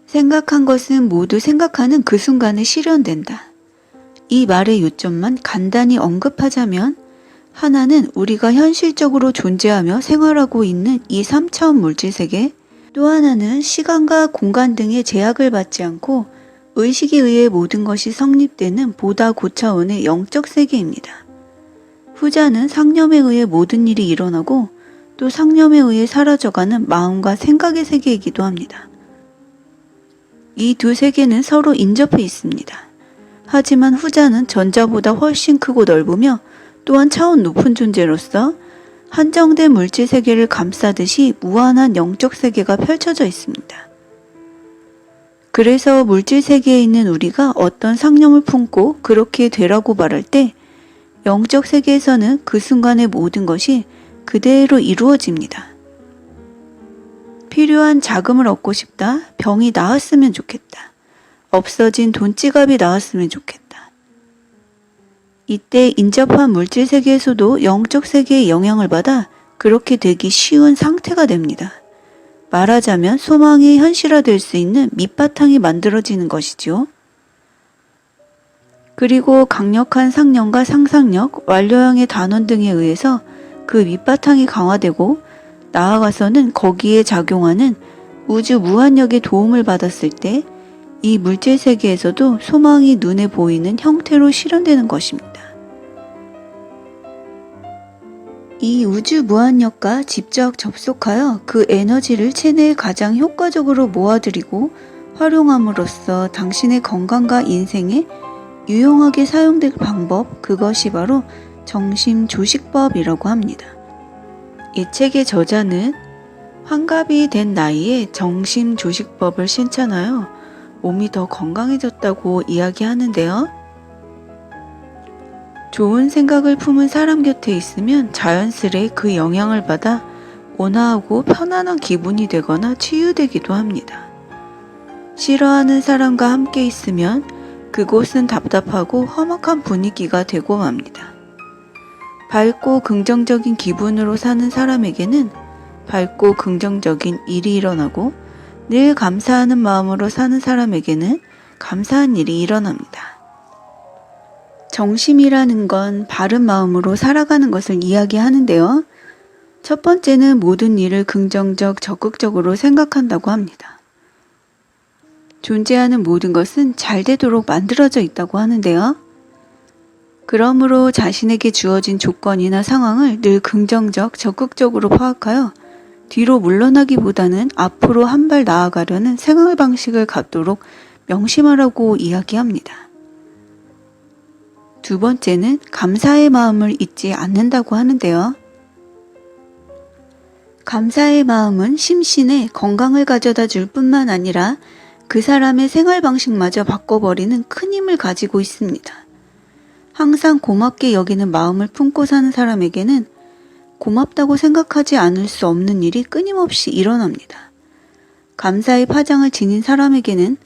생각한 것은 모두 생각하는 그 순간에 실현된다. 이 말의 요점만 간단히 언급하자면 하나는 우리가 현실적으로 존재하며 생활하고 있는 이 3차원 물질세계, 또 하나는 시간과 공간 등의 제약을 받지 않고 의식에 의해 모든 것이 성립되는 보다 고차원의 영적 세계입니다. 후자는 상념에 의해 모든 일이 일어나고 또 상념에 의해 사라져가는 마음과 생각의 세계이기도 합니다. 이 두 세계는 서로 인접해 있습니다. 하지만 후자는 전자보다 훨씬 크고 넓으며 또한 차원 높은 존재로서 한정된 물질 세계를 감싸듯이 무한한 영적 세계가 펼쳐져 있습니다. 그래서 물질 세계에 있는 우리가 어떤 상념을 품고 그렇게 되라고 말할 때 영적 세계에서는 그 순간의 모든 것이 그대로 이루어집니다. 필요한 자금을 얻고 싶다. 병이 나았으면 좋겠다. 없어진 돈지갑이 나왔으면 좋겠다. 이때 인접한 물질 세계에서도 영적 세계의 영향을 받아 그렇게 되기 쉬운 상태가 됩니다. 말하자면 소망이 현실화될 수 있는 밑바탕이 만들어지는 것이죠. 그리고 강력한 상념과 상상력, 완료형의 단원 등에 의해서 그 밑바탕이 강화되고 나아가서는 거기에 작용하는 우주 무한력의 도움을 받았을 때 이 물질 세계에서도 소망이 눈에 보이는 형태로 실현되는 것입니다. 이 우주 무한력과 직접 접속하여 그 에너지를 체내에 가장 효과적으로 모아들이고 활용함으로써 당신의 건강과 인생에 유용하게 사용될 방법, 그것이 바로 정심조식법이라고 합니다. 이 책의 저자는 환갑이 된 나이에 정심조식법을 실천하여 몸이 더 건강해졌다고 이야기하는데요. 좋은 생각을 품은 사람 곁에 있으면 자연스레 그 영향을 받아 온화하고 편안한 기분이 되거나 치유되기도 합니다. 싫어하는 사람과 함께 있으면 그곳은 답답하고 험악한 분위기가 되고 맙니다. 밝고 긍정적인 기분으로 사는 사람에게는 밝고 긍정적인 일이 일어나고 늘 감사하는 마음으로 사는 사람에게는 감사한 일이 일어납니다. 정심이라는 건 바른 마음으로 살아가는 것을 이야기하는데요. 첫 번째는 모든 일을 긍정적, 적극적으로 생각한다고 합니다. 존재하는 모든 것은 잘 되도록 만들어져 있다고 하는데요. 그러므로 자신에게 주어진 조건이나 상황을 늘 긍정적, 적극적으로 파악하여 뒤로 물러나기보다는 앞으로 한 발 나아가려는 생활 방식을 갖도록 명심하라고 이야기합니다. 두 번째는 감사의 마음을 잊지 않는다고 하는데요. 감사의 마음은 심신에 건강을 가져다 줄 뿐만 아니라 그 사람의 생활 방식마저 바꿔버리는 큰 힘을 가지고 있습니다. 항상 고맙게 여기는 마음을 품고 사는 사람에게는 고맙다고 생각하지 않을 수 없는 일이 끊임없이 일어납니다. 감사의 파장을 지닌 사람에게는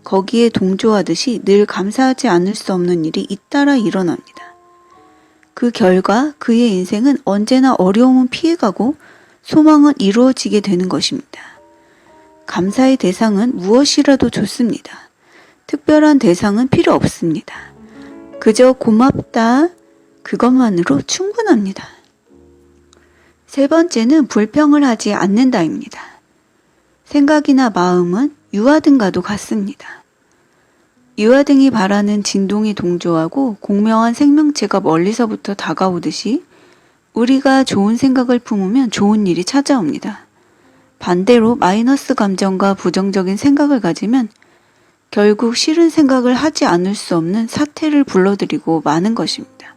거기에 동조하듯이 늘 감사하지 않을 수 없는 일이 잇따라 일어납니다. 그 결과 그의 인생은 언제나 어려움은 피해가고 소망은 이루어지게 되는 것입니다. 감사의 대상은 무엇이라도 좋습니다. 특별한 대상은 필요 없습니다. 그저 고맙다, 그것만으로 충분합니다. 세 번째는 불평을 하지 않는다입니다. 생각이나 마음은 유화등과도 같습니다. 유화등이 발하는 진동에 동조하고 공명한 생명체가 멀리서부터 다가오듯이 우리가 좋은 생각을 품으면 좋은 일이 찾아옵니다. 반대로 마이너스 감정과 부정적인 생각을 가지면 결국 싫은 생각을 하지 않을 수 없는 사태를 불러들이고 마는 것입니다.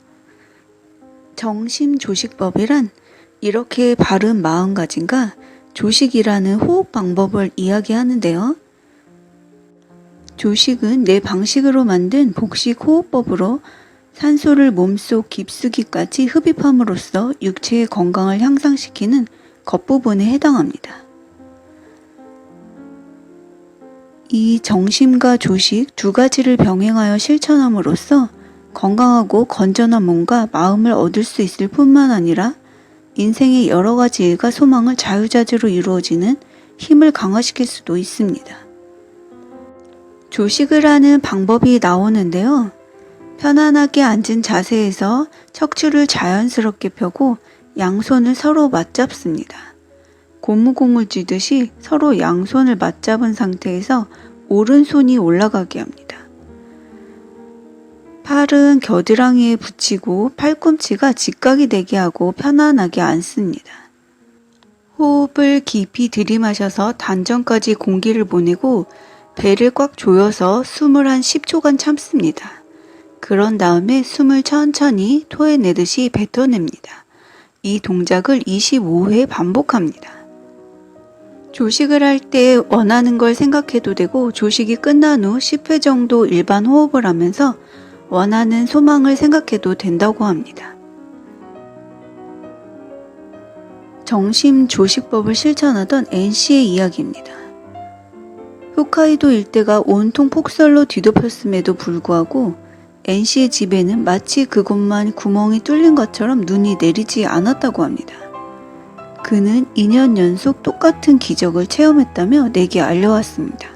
정심조식법이란 이렇게 바른 마음가짐과 조식이라는 호흡 방법을 이야기하는데요. 조식은 내 방식으로 만든 복식 호흡법으로 산소를 몸속 깊숙이까지 흡입함으로써 육체의 건강을 향상시키는 겉부분에 해당합니다. 이 정심과 조식 두 가지를 병행하여 실천함으로써 건강하고 건전한 몸과 마음을 얻을 수 있을 뿐만 아니라 인생의 여러 가지 일과 소망을 자유자재로 이루어지는 힘을 강화시킬 수도 있습니다. 조식을 하는 방법이 나오는데요. 편안하게 앉은 자세에서 척추를 자연스럽게 펴고 양손을 서로 맞잡습니다. 고무공을 쥐듯이 서로 양손을 맞잡은 상태에서 오른손이 올라가게 합니다. 팔은 겨드랑이에 붙이고 팔꿈치가 직각이 되게 하고 편안하게 앉습니다. 호흡을 깊이 들이마셔서 단전까지 공기를 보내고 배를 꽉 조여서 숨을 한 10초간 참습니다. 그런 다음에 숨을 천천히 토해내듯이 뱉어냅니다. 이 동작을 25회 반복합니다. 조식을 할 때 원하는 걸 생각해도 되고 조식이 끝난 후 10회 정도 일반 호흡을 하면서 원하는 소망을 생각해도 된다고 합니다. 정심 조식법을 실천하던 N씨의 이야기입니다. 홋카이도 일대가 온통 폭설로 뒤덮였음에도 불구하고 N씨의 집에는 마치 그곳만 구멍이 뚫린 것처럼 눈이 내리지 않았다고 합니다. 그는 2년 연속 똑같은 기적을 체험했다며 내게 알려왔습니다.